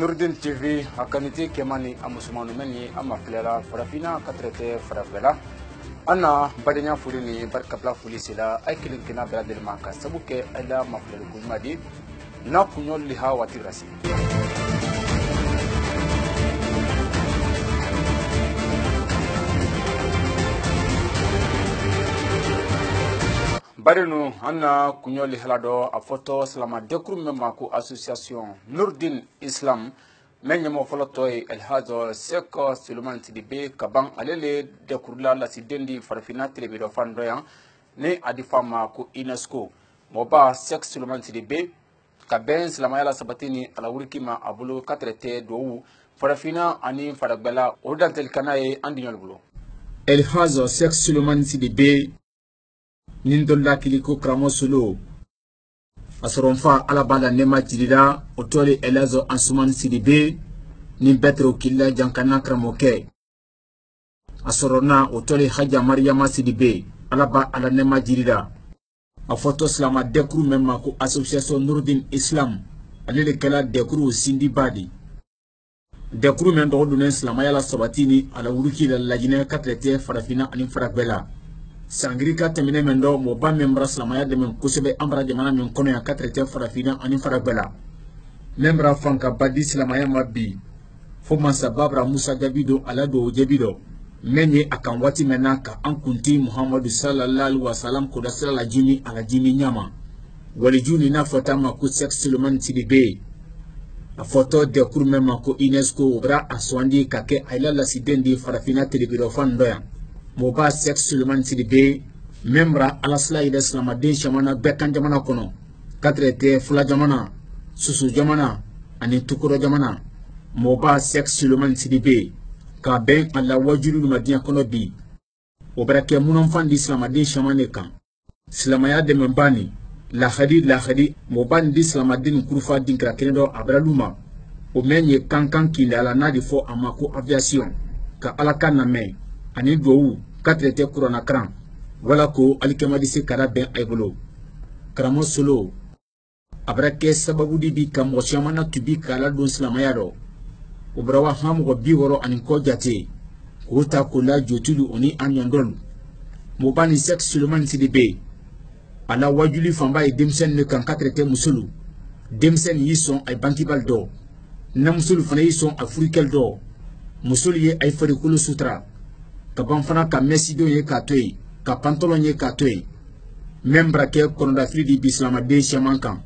Nurdin TV akaniti kemani amusumanu meni amaflela farafina katrete farafela ana badenya fulini barkapla fulisila ay kilinkina beladel maka sabuke ala maflelu kumadi na kunyol liha watirasi barinu anna kunyoli halado a photo salama dekru memaku association Nurdin Islam menyamo foloto el hazo seko Suleiman Sidibe kaban alele dekurla la sidendi farfina telebido fandoyan ne adifama ku UNESCO moba sek Suleiman Sidibe kaben salama yala sabatini ala wurikima abulu katrete do farfina ani faragbela odantel kanaye andinyol bulo el hazo sek Suleiman Sidibe Nindola kiliko kramo solo asoronfa alabala nema jirida otole elazo ansuman sidibe ni betro killa jankana kramoke asorona otole haja mariama sidibe alaba ala nema jirida a photo slama dekru memma ko association Nurdin Islam alele kala dekru sindi badi dekru men do dunen slama yala sabatini ala wuruki la lajine katrete farafina ani farabela Sangrika temine mendo moba membra slamaya de men kusebe ambra jamana men kono ya katrete farafina ani farabela membra fanka badi slamaya mabbi foma sababra Musa Jabido alado Jabido menye akan wati menaka ankunti Muhammadu sallallahu alaihi wasallam ko dasala la jini ala jini nyama wali juni na fotama ku sex Suleiman Sidibe a photo de kurmema ko UNESCO obra aswandi kake ayla la sidendi farafina telebiro fandoya moba sex Suleiman Sidibe membra alasla ida islamadin shamana bekan jamana kono katrete fula jamana susu jamana ani tukuro jamana moba sex Suleiman Sidibe ka ben alla wajulu madina kono bi obrake munon fandi islamadin shamane kan islamaya de membani la khadi moba ndi islamadin kurfa dinkra kendo abraluma o menye kankan kile ala nadi fo amako aviation ka alaka na me ani dowu katrete kurana kran wala ko alikemadisi kara ben aybolo kramo solo abrake sababu di bi kam woshamana tubi kala don slamayado obrawa hamu bi woro ani ko jate uta kula jotulu oni anyandol mobani sex Suleiman Sidibe ala wajuli famba e demsen ne kan katrete musulu demsen yison ay bankibal do na musulu fana yison afrikel do musulu ye ay fari kulu sutra ka banfana ka mesido ye katoy ka pantalon ye katoy membra ke konoda fridi bislama de shamankan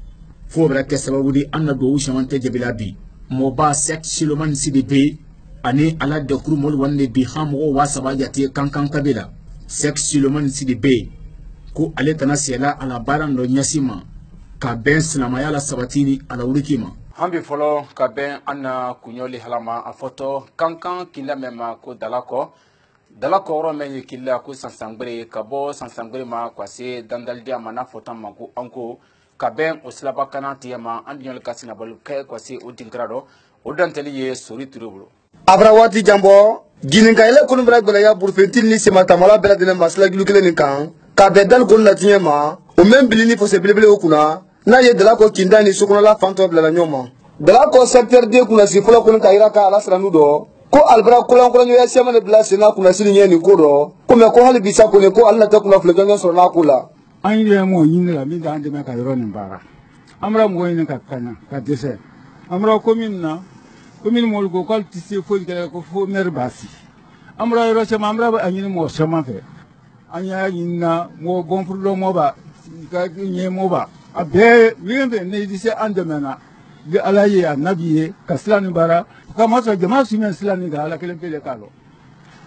fo bra ke sababu di anna do shamante jabilabi moba sex Suleiman Sidibe ani ala de kurmol wanne bi hamo wasaba jati kankan kabila sex Suleiman Sidibe ko ale tana sela ala baran do nyasima ka ben slama yala sabatini ala urikima hambi folo ka ben anna kunyoli halama a photo kankan kila mema ko dalako ro men killa ku sansangbere ka bo sansangbere ma kwase dandal dia mana fotam manku anko ka ben oslaba kana tiyama andiol kasina bol kay kwase odingrado odanteli ye sori turubulo abrawati jambo ginin kayle kunu bra gbela ya burfentil ni sema tamala bela dina masla gilu kele ni kan ka bedal gon la tinyama o men bilini fo se bilebele okuna na ye dala ko kindani sukuna la fanto bela nyoma dala ko secteur de kuna si folo kun kayira ka ala sranu do ko albra kolon ya sema ne bla sena kuna sini nyeni ko do ko me ko hali bisa ko ne ko alla ta kuna fleganyo so na kula an ye mo yin la mi dan de me ka yoro ni bara amra mo yin ka kana ka dese amra commune mo ko kal tisi fo de ko fo mer basi amra yoro chama amra anyi mo chama fe anya yin na mo bon pour lo mo ba ka nye mo ba abe mi ne dise andemena de alaye anabiye kaslani bara kama so jama sumen silani ga ala kelen pele kalo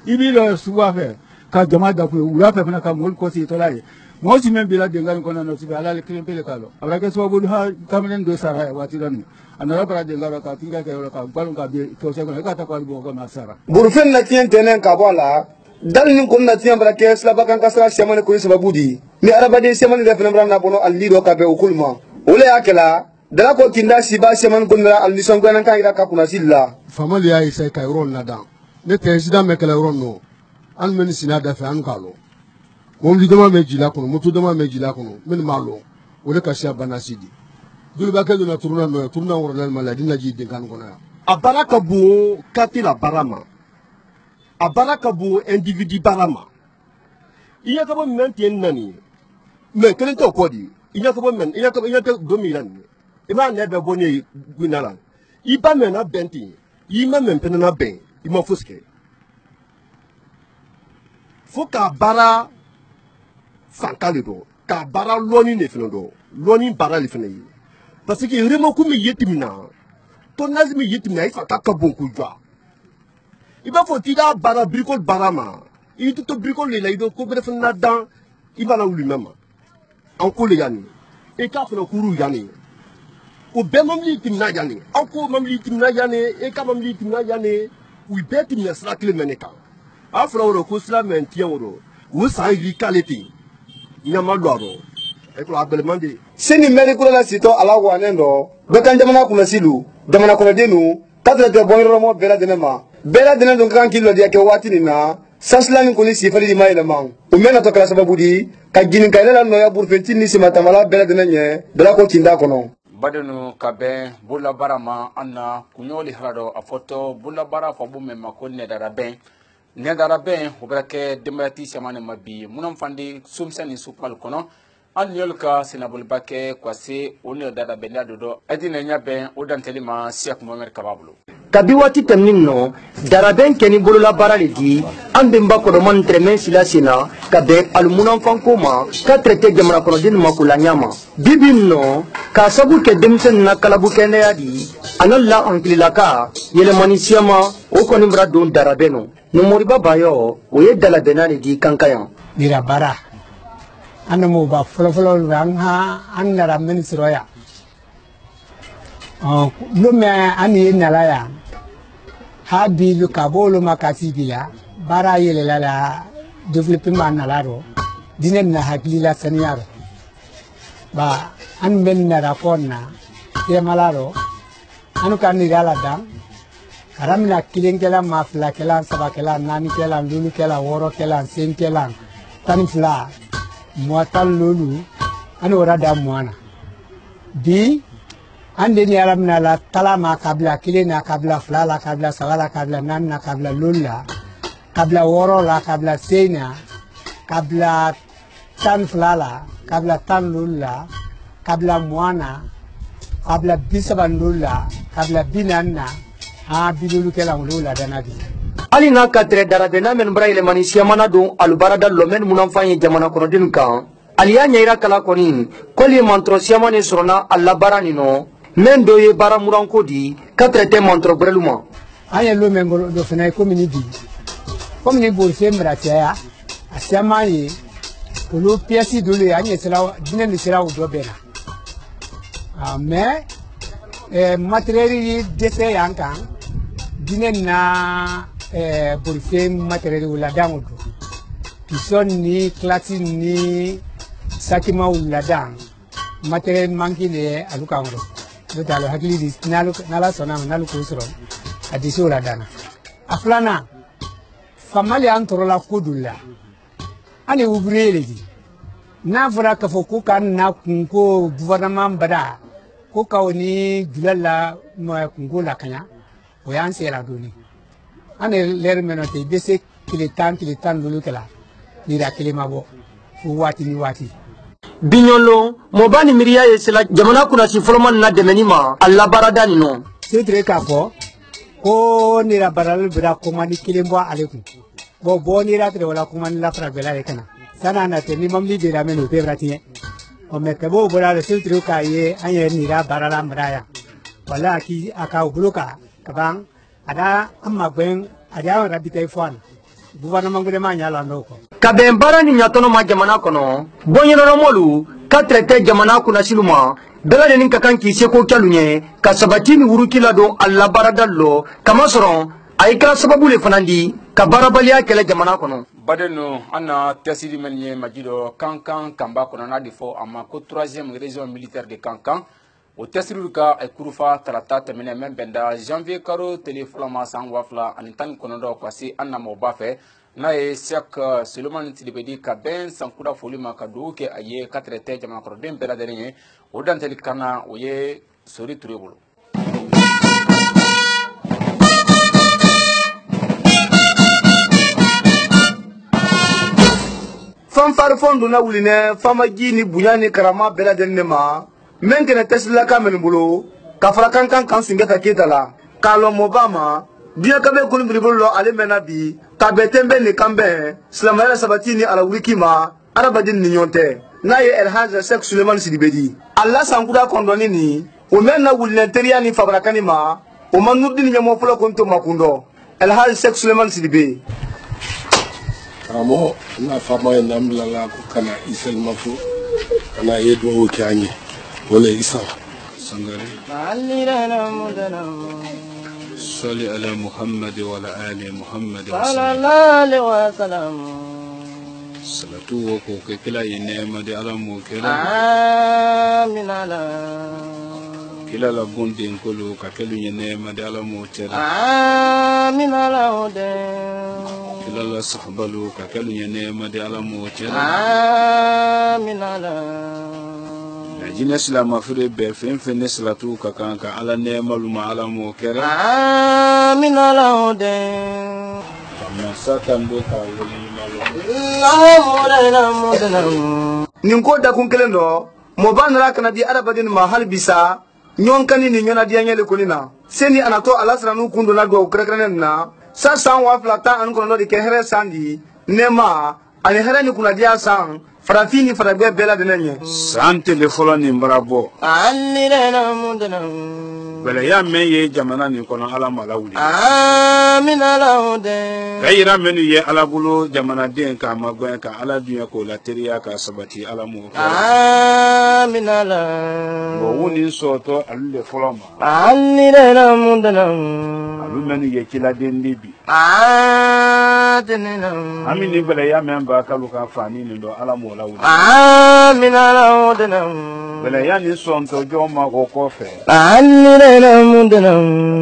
ibilo suwa fe ka jama da ko ura fe na ka mol ko si to laye mo sumen bila de ngal ko na no si ala kelen pele kalo ala ke so bodu ha kamelen do sara wati dan anara bara de ngara ka tinga ke ka balon ka be to se ko ka ta ko bo ko na sara burfen na tien tenen ka bola dal ni ko na tien bara ke slaba kan kasra semane ko sababudi ni arabade semane de fenambra na bono allido ka be ukulma ole akela dala ko kinda siba seman kundra al nison gwanan kan ira ka kuna silla famali ya isa ka ron na dan ne president me kala ron no an men sina da fa an kalo mom di dama me jila kono mutu dama me jila kono men malo ole ka sha banasidi dul ba ke do na turna woro na maladi na ji de kan kono a baara ka bon kati la baara ma a baara ka bon individu baara ma i ɲɛ ka bɔ minɛn tɛ nin na nin ye mais kelen tɛ o kɔ di i ɲɛ ka bɔ minɛn i ɲɛ tɛ don min la nin ye i b'a nɛ bɛɛ bɔ ne ye gwina la i ba mɛnna bɛn ten i ma mɛn fɛnɛ na bɛn i ma fosi kɛ fo k'a baara fanka de don k'a baara lɔɔni de fɛnɛ don lɔɔni baara de fɛnɛ ye parce que remoku min ye tɛmɛna tonnage min ye tɛmɛna i fanga ka bon kojugu i b'a fɔ k'i ka baara bricole baara ma i tɛ to bricole de la i bɛ ko wɛrɛ fɛnɛ na dan i b'a la wuli mɛ ma an ko le yan nin i k'a fɛnɛ kuru yan nin o bɛɛ mɔbili tɛmɛna yan nin aw ko mɔbili tɛmɛna yan nin e ka mɔbili tɛmɛna yan nin u bɛɛ tɛmɛna sira kelen mɛ ne kan a fɔra o ko sira mɛ tiɲɛ o don o san yi k'ale ten ɲama don a rɔ e ko a gbɛlɛman de. sini mɛri kulola sitɔ ala wanen dɔ bɛɛ kan jamana kunnasilu jamana kɔnɔden nu k'a tɛ bɔ yɔrɔmɔ bɛɛ lajɛlen ma bɛɛ lajɛlen dun kan k'i lɔdiya kɛ waati nin na sansila ni kɔni sifali di ma yɛlɛma o mɛna tɔ kɛra sababu di ka ɲininka yɛlɛ la nɔya burufɛnti ni simatamala bɛɛ lajɛlen ɲɛ bɛɛ ko tinda kɔnɔ. badenu ka bɛn bololabaara ma an na kuɲɔgɔli hala dɔ a fɔtɔ bololabaara fɔbu mɛn ma ko nɛdara bɛn o bɛ kɛ denbayati caman de ma bi munna fandi somisɛn ni sukali kɔnɔ an ni yɔrɔ ka senaboliba kɛ ka se o nɛdara bɛnniya dɔ dɔ ɛdinɛ ɲɛ bɛn o dantɛli ma Seku Mohamɛdi Kaba bolo. kabi waati tɛmɛnin nɔ darabɛn kɛni bololabaara le di an benba kɔdɔma ntɛrɛmɛ sila sen na ka bɛn alimunanfanko ma ka traité jamana kɔnɔden ma k'o la ɲama bibi nɔ k'a sabu kɛ denmisɛn na kalabu kɛnɛya di a na la ankililaka yɛlɛmani siyama o kɔni bara don darabɛn nɔ nomoriba bayɔ o ye dalabɛnna le di kankan yan. dira bara an mo ba fɔlɔfɔlɔ an nara min sɔrɔ yan lume an ye nala yan ha bilu ka bolo makati bila bara yelela la développement nala ro dine na hakilila saniyaro ba an ben na rakonna ye malaro anu kan ni gala dam karamina kilengela mafla kela sabakela nani kela lulu kela woro kela sen kela tanfla muatal lulu anu ora da muana bi ande ni aramna la talama kabla kilena kabla flala kabla sawala kabla nanna kabla lulla kabla woro la kabla sena kabla tan flala kabla tan lulla kabla muana kabla bisaban lulla kabla binanna ha bidulu kela lulla danadi ali n'a ka tɛrɛ darabɛnna minnu bara yɛlɛmani siyamana don alubarada lɔmɛn munafan ye jamana kɔnɔdenw kan ali y'a ɲɛyira kala kɔni k'olu ye mantɔrɔ siyaman de sɔrɔna a labaara nin nɔ men do ye baara muranko di ka traité mantɔrɔ bɛrɛlu ma an ye lomɛn dɔ fana ye komi ni bi komi ni borife mara caya a siyaman ye olu pièce dolu ye an ye sira dinɛ ni sira o dɔ bɛɛ na mais matériel yi dɛsɛ y'an kan dinɛ na borife matériel ladan do piston ni classe ni sakima ladan matériel manki le alu kan do do talo hakili di nala sona nalu ko soro adisi ladan aflana famali an torola kudulla ani ouvrier le di na fura ka fo ko kan na kunko gouvernement bada ko kawni dulalla ma kunko la kanya o yan sera doni ane ler menote bese kiletan lulu kala ni da kilima bo fu wati ni wati binyolo mobani miriya ye sela jamana kunasi foloman na demeni ma alla barada ni no setre ka ko ni ra baral bira ko mani kilimbo alekum bo ni ra tre wala ko mani la fra bela kana sana na te ni mamli de la meno pe brati o me ke bo bora le setre ka ye anye ni ra barala mraya wala ki aka ubuluka kabang ada amma gwen ada rabita ifwan gouvernement ngure ma nyala ndoko ka bɛn baara ni ɲatɔnɔ ma jamana kɔnɔ bɔɲɛnɔnɔmɔlu ka traité jamana kunnasilu ma bɛɛ lajɛlen ka kan k'i seko kɛlu ɲɛ ka sabati ni wuruki ladon a labaarada lɔ kamasɔrɔ a ye kɛra sababu le fana di ka baarabaliya kɛlɛ jamana kɔnɔ. badenu an na tɛsiri minnu ye majidɔ kankan kanba kɔnɔ n'a de fɔ a ma ko 3e région militaire de kankan o tɛsiriw ka kurufa tarata tɛmɛnɛ min bɛnda janvier karo tele fɔlɔ ma san 2019 ka se an na mɔgɔba fɛ n'a ye Seku Solomani Tilibedi ka bɛn sankura foli ma ka dugawu kɛ a ye ka traité jamana kɔnɔden bɛɛ lajɛlen ye o dantɛli kan na o ye Sori Ture bolo. fanfare fondo na wuline fama jini bunyani karama bela denema menkene tesla kamen bulo ka fara kan sungeta ketala kalo mobama dia kabe kun bribolo ale menabi ka betembe ni kambe slamaya sabatini ala wikima arabadin ni nyonte naye el hajja Sheikh Suleiman Sidibedi Allah sankuda kondoni ni o menna wuline teriya ni fabrakani ma o manurdin nyamo folo konto makundo el hajja Sheikh Suleiman Sidibedi Amo na fama ya namla la kana isel mafu kana yedo okanye wala isa sangare salli ala Muhammad wa ala ali Muhammad sallallahu wa sallam salatu wa ko kila yinema de ala mo kila amin ala kila la bondi ngolo ka kelu yinema de ala mo tera amin ala ode kila la sahbalu ka kelu yinema de ala mo tera amin ala la jina islam afure be fen salatu ka kan ka ala nema luma ala mo kera amin ala ode satan do ka wali ninko da kun kelen do mo banra kana di arabadin ma hal bisa nyon kani ni nyona dia nyele kunina seni anato alasra nu kundo na do krekrenen na sa san wa flata an kono di kehere sandi nema ani here ni kuna dia san farafini farabia bela denenye sante le folo ni mbrabo alirena mundana bela ya meye jamana ni kono ala malawuli amin alaude kayira menu ye ala bulu jamana den ka magwen ka ala dunya ko la teriya ka sabati ala mu amin ala bo woni soto alu le folo ma alirena mundana alu menu ye kila den libi atenena amini bela ya memba kalu ka fani ni do ala mu amin alaudana bela yani sonto joma ko kofe alina mundana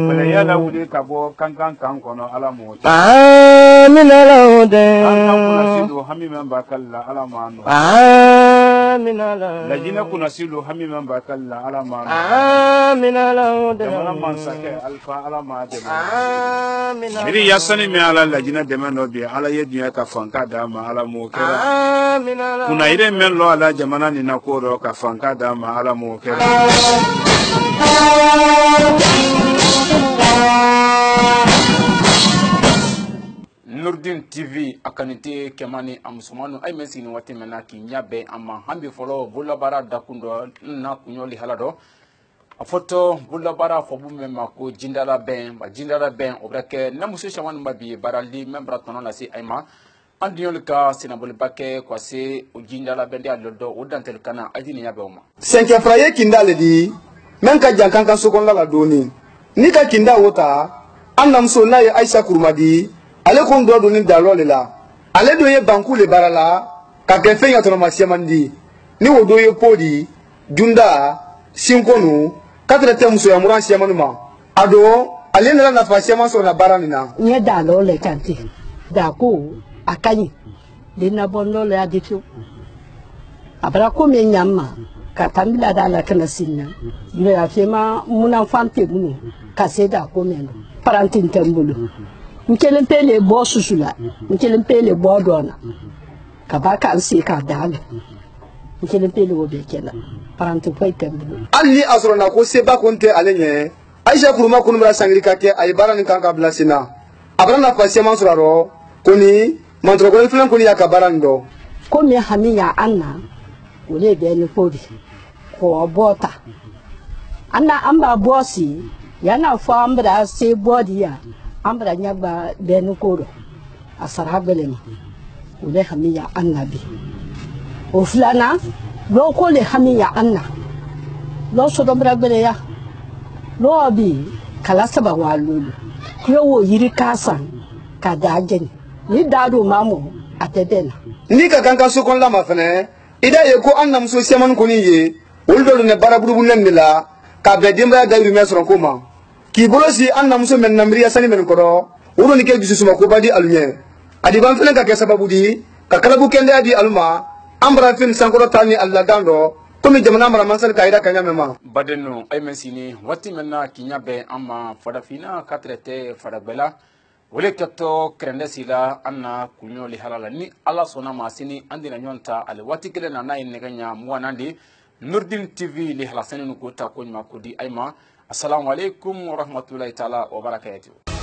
bela yana wudi kabo kankan kono ala mo amin alaudana kuna silu hami memba kala ala manu amin ala lajina kuna silu hami memba kala ala manu amin alaudana jamana mansake alfa ala ma de amin iri yasani me ala lajina de mano bi ala yedunya ka fanka dama ala mo kera amin ala kuna ire men lo ala jamana ni nakoro ka fanka dama ala mo kera Nurdin TV akanite kemani amusumanu ay mesini wati mena ki nyabe ama hambi folo bulabara dakundo na kunyoli halado afoto bulabara fobu mema ko jindala ben obrake na muso shawan mabi barali membra tono la si ayma andiol ka sinabul bakke ko se o jindala bende alodo o dantel kana adini nyabe oma senke fraye kindale di men ka jankan kan sokon la doni ni ka kinda wota annam so na Aisha kurmadi ale kon do doni dalole la ale do ye banku le barala ka ke fenya to ma siamandi ni wo do ye podi junda sinkonu katre te muso ya muran siamanu ma ado ale na fa siaman so na barani na nye dalole kanti da ko akanyi dina bondo le aditu abra ko me nyamma ka tambila dala kana sinna yo ya fema munan fante bunu ka seda ko me parantin tambulu mkelen pele bo susula mkelen pele bo dona ka baka ansi ka dala mkelen pele wo be kela parantin fay tambulu ali asrona ko seba konte alenye Aisha kuruma kunumra sangrika ke ay barani kan ka blasina abra na fa siaman suraro koni mantro ko filan koni yakabarando ko me hamiya anna wole be ni kodi ko bota anna amba bosi yana fo ambra se bodiya ambra nyagba be ni kodo asarabelema wole hamiya anna bi o flana lo ko le hamiya anna lo so dombra bele ya lo bi kala saba walulu yo wo yiri kasan ka dajeni ni dado mamu atedena ni ka kanka sokon la mafene ida ye ko annam so siaman ko ni ye woldo ne baraburu nen la ka be dimba da ru mesron ko ma ki bolosi annam so men namri asani men ko do wuro ni ke bisu suma ko badi alunye adi ban felen ka ke sababu di ka kalabu kende adi aluma ambra fin sankoro tani alla dando komi jamana mara mansal kaida kanya mema badeno ay mesini wati menna kinyabe ama fadafina katrete fadabela wole kato krende sila anna kunyo li halala ni ala sona masini andina nyonta ale wati kele na nay neganya mwanandi Nurdin TV li halasani nuko ta ko nyma ko di ayma assalamu alaikum wa rahmatullahi ta'ala wa barakatuh